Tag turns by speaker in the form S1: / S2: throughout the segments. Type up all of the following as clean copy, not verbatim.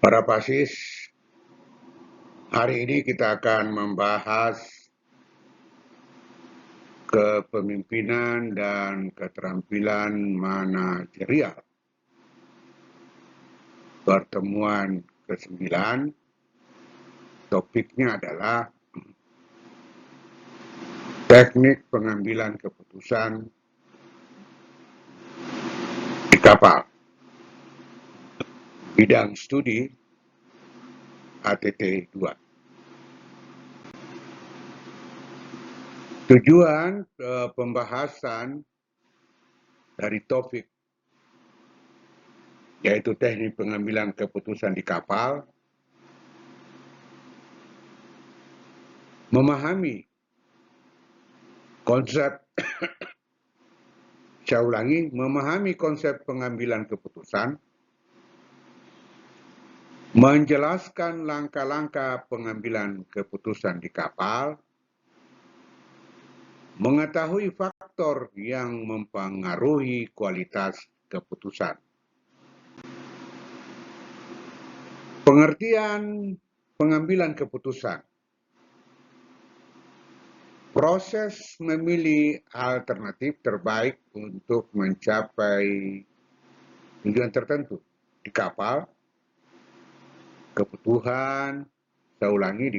S1: Para pasis, hari ini kita akan membahas kepemimpinan dan keterampilan manajerial. Pertemuan ke-9, topiknya adalah teknik pengambilan keputusan di kapal. Bidang studi ATT 2. Tujuan pembahasan dari topik yaitu teknik pengambilan keputusan di kapal, memahami konsep memahami konsep pengambilan keputusan, menjelaskan langkah-langkah pengambilan keputusan di kapal, mengetahui faktor yang mempengaruhi kualitas keputusan. Pengertian pengambilan keputusan. Proses memilih alternatif terbaik untuk mencapai tujuan tertentu di kapal. Di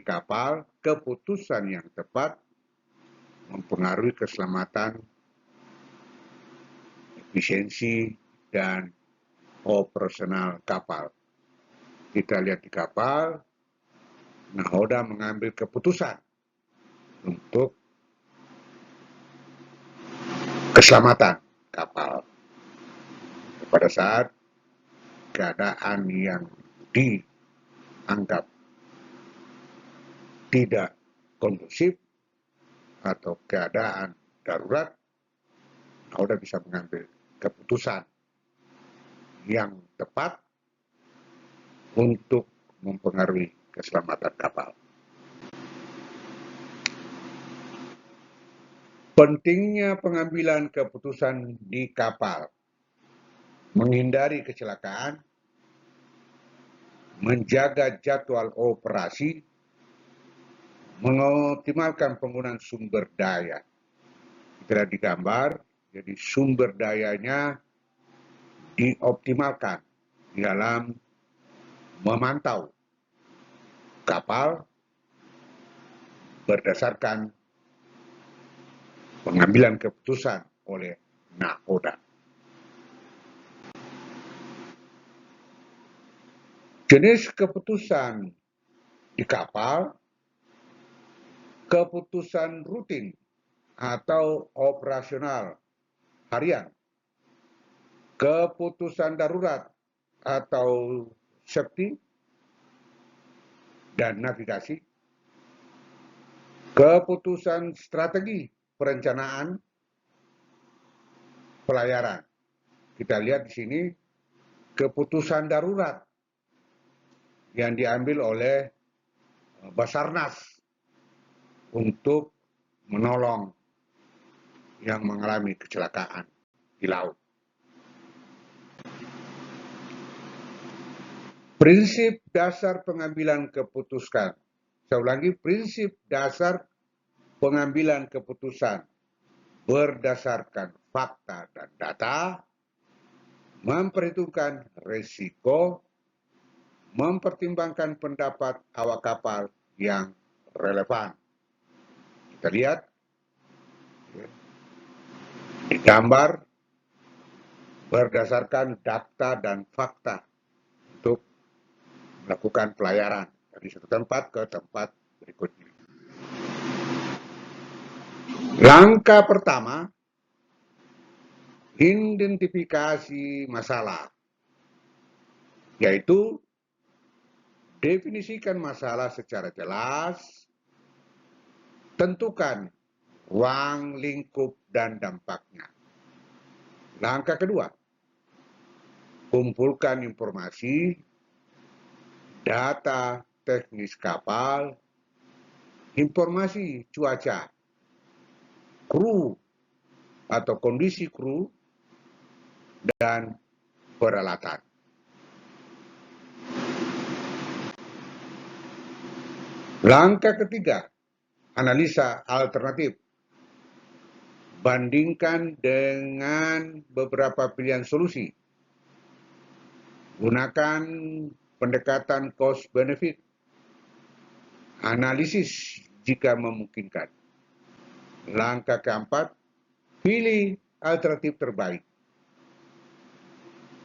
S1: kapal, keputusan yang tepat mempengaruhi keselamatan, efisiensi, dan operasional kapal. Kita lihat di kapal, nahoda mengambil keputusan untuk keselamatan kapal. Pada saat keadaan yang dianggap tidak kondusif atau keadaan darurat, nahoda bisa mengambil keputusan yang tepat untuk mempengaruhi keselamatan kapal. Pentingnya pengambilan keputusan di kapal. Menghindari kecelakaan, menjaga jadwal operasi, mengoptimalkan penggunaan sumber daya. Kita lihat di gambar, jadi sumber dayanya dioptimalkan di dalam memantau kapal berdasarkan pengambilan keputusan oleh nahoda. Jenis keputusan di kapal, keputusan rutin atau operasional harian, keputusan darurat atau safety dan navigasi, keputusan strategi perencanaan pelayaran. Kita lihat di sini keputusan darurat yang diambil oleh Basarnas untuk menolong yang mengalami kecelakaan di laut. Prinsip dasar pengambilan keputusan. Saya ulangi, prinsip dasar pengambilan keputusan berdasarkan fakta dan data, memperhitungkan risiko, mempertimbangkan pendapat awak kapal yang relevan. Kita lihat di gambar berdasarkan data dan fakta untuk melakukan pelayaran dari satu tempat ke tempat berikutnya. Langkah pertama, identifikasi masalah, yaitu definisikan masalah secara jelas, tentukan ruang, lingkup, dan dampaknya. Langkah kedua, kumpulkan informasi, data teknis kapal, informasi cuaca, kru atau kondisi kru, dan peralatan. Langkah ketiga, analisa alternatif. Bandingkan dengan beberapa pilihan solusi. Gunakan pendekatan cost benefit. Analisis jika memungkinkan. Langkah keempat, pilih alternatif terbaik.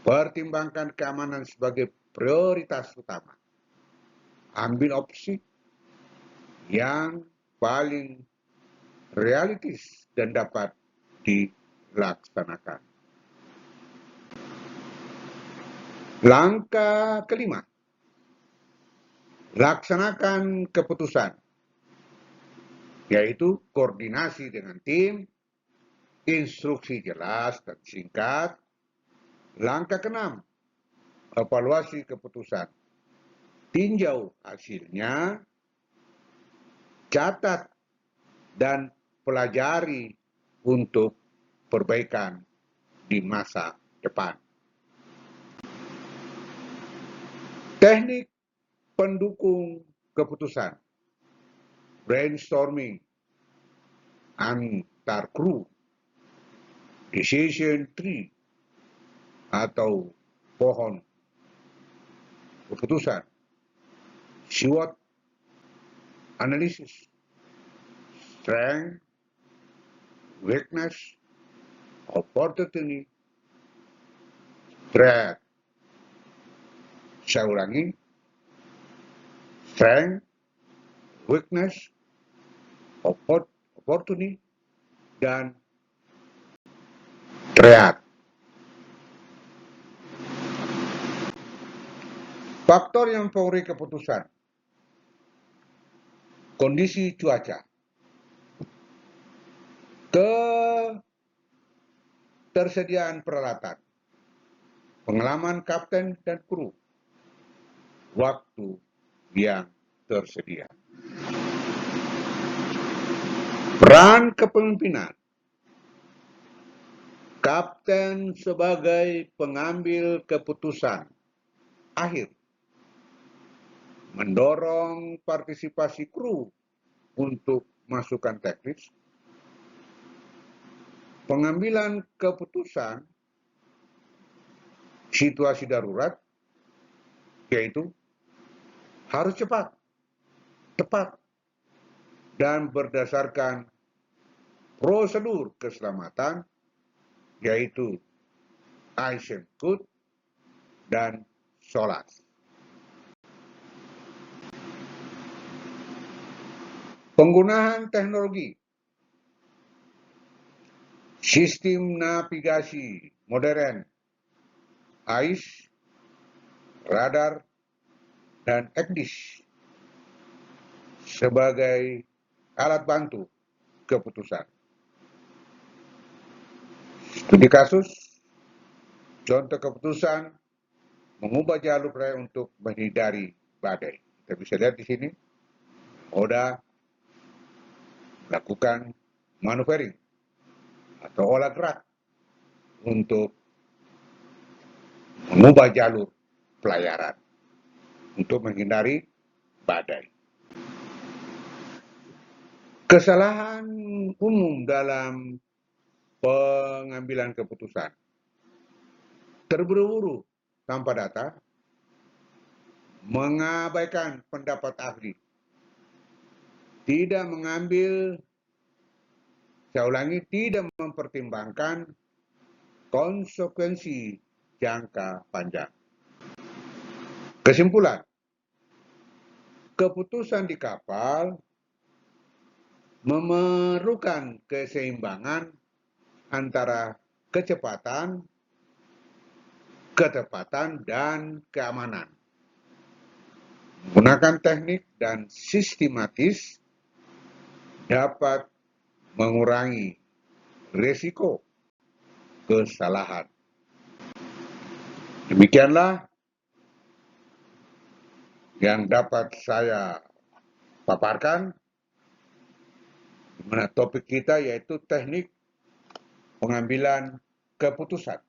S1: Pertimbangkan keamanan sebagai prioritas utama. Ambil opsi yang paling realistis dan dapat dilaksanakan. Langkah kelima, laksanakan keputusan, yaitu koordinasi dengan tim, instruksi jelas dan singkat. Langkah keenam, evaluasi keputusan. Tinjau hasilnya, catat dan pelajari untuk perbaikan di masa depan. Teknik pendukung keputusan, brainstorming antar kru, decision tree atau pohon keputusan, SWOT analysis, strength, weakness, opportunity, threat. Saya ulangi, strength, weakness, opportunity, dan threat. Faktor yang mempengaruhi keputusan, kondisi cuaca, ketersediaan peralatan, pengalaman kapten dan kru, waktu yang tersedia. Peran kepemimpinan, kapten sebagai pengambil keputusan akhir, mendorong partisipasi kru untuk masukan teknis, pengambilan keputusan situasi darurat, yaitu harus cepat, tepat, dan berdasarkan prosedur keselamatan, yaitu Eisenkot dan SOLAS. Penggunaan teknologi, sistem navigasi modern, AIS, radar, dan ECDIS sebagai alat bantu keputusan. Studi kasus, contoh keputusan mengubah jalur raya untuk menghindari badai. Kita bisa lihat di sini, Oda melakukan maneuvering atau olah gerak untuk mengubah jalur pelayaran untuk menghindari badai. Kesalahan umum dalam pengambilan keputusan, terburu-buru tanpa data, mengabaikan pendapat ahli, tidak mengambil, saya ulangi, tidak mempertimbangkan konsekuensi jangka panjang. Kesimpulan, keputusan di kapal memerlukan keseimbangan antara kecepatan, ketepatan, dan keamanan. Menggunakan teknik dan sistematis dapat mengurangi risiko kesalahan. Demikianlah yang dapat saya paparkan, di mana topik kita yaitu teknik pengambilan keputusan.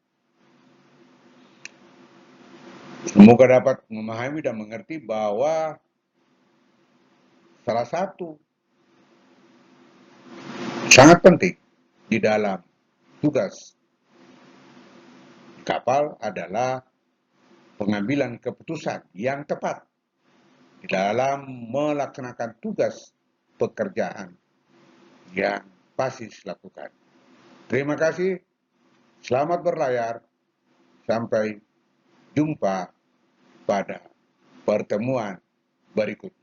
S1: Semoga dapat memahami dan mengerti bahwa salah satu sangat penting di dalam tugas kapal adalah pengambilan keputusan yang tepat di dalam melaksanakan tugas pekerjaan yang pasti dilakukan. Terima kasih, selamat berlayar, sampai jumpa pada pertemuan berikut.